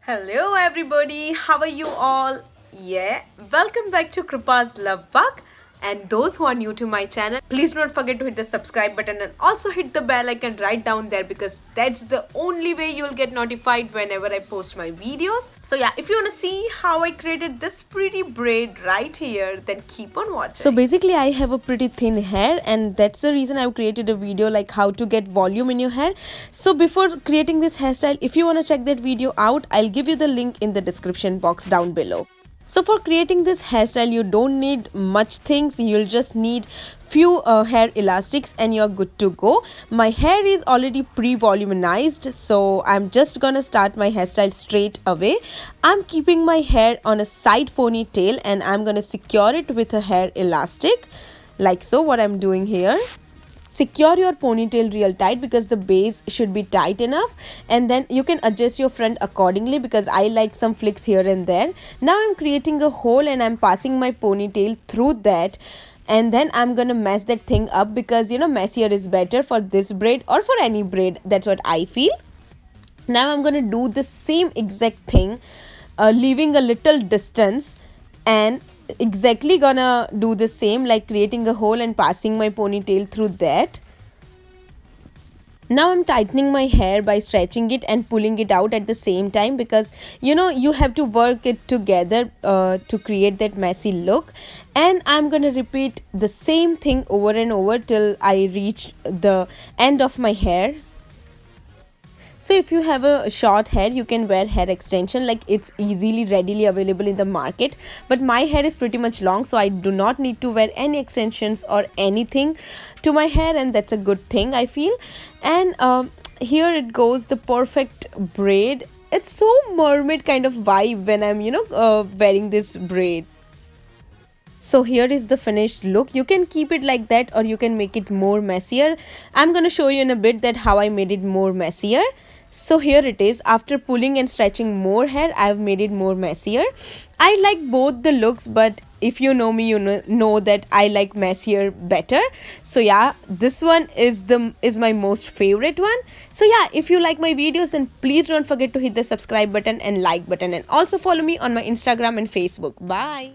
Hello everybody, how are you all? Yeah, welcome back to Kripa's Love Bug. And those who are new to my channel, please don't forget to hit the subscribe button and also hit the bell icon right down there because that's the only way you'll get notified whenever I post my videos. So yeah, if you want to see how I created this pretty braid right here, then keep on watching. So basically I have a pretty thin hair, and that's the reason I've created a video like how to get volume in your hair. So before creating this hairstyle, if you want to check that video out, I'll give you the link in the description box down below. So for creating this hairstyle, you don't need much things. You'll just need few hair elastics and you're good to go. My hair is already pre-voluminized, so I'm just gonna start my hairstyle straight away. I'm keeping my hair on a side ponytail and I'm gonna secure it with a hair elastic like so. What I'm doing here, secure your ponytail real tight because the base should be tight enough, and then you can adjust your front accordingly because I like some flicks here and there. Now I'm creating a hole and I'm passing my ponytail through that, and then I'm gonna mess that thing up because messier is better for this braid or for any braid. That's what I feel. Now I'm gonna do the same exact thing, leaving a little distance, and exactly gonna do the same, like creating a hole and passing my ponytail through that. Now I'm tightening my hair by stretching it and pulling it out at the same time because you have to work it together to create that messy look. And I'm gonna repeat the same thing over and over till I reach the end of my hair. So if you have a short hair, you can wear hair extension, like it's easily readily available in the market. But my hair is pretty much long, so I do not need to wear any extensions or anything to my hair, and that's a good thing I feel. And here it goes, the perfect braid. It's so mermaid kind of vibe when I'm wearing this braid. So here is the finished look. You can keep it like that or you can make it more messier. I'm gonna show you in a bit that how I made it more messier. So here it is. After pulling and stretching more hair, I've made it more messier. I like both the looks, but if you know me, you know that I like messier better. So yeah, this one is my most favorite one. So yeah, if you like my videos, then please don't forget to hit the subscribe button and like button, and also follow me on my Instagram and Facebook. Bye.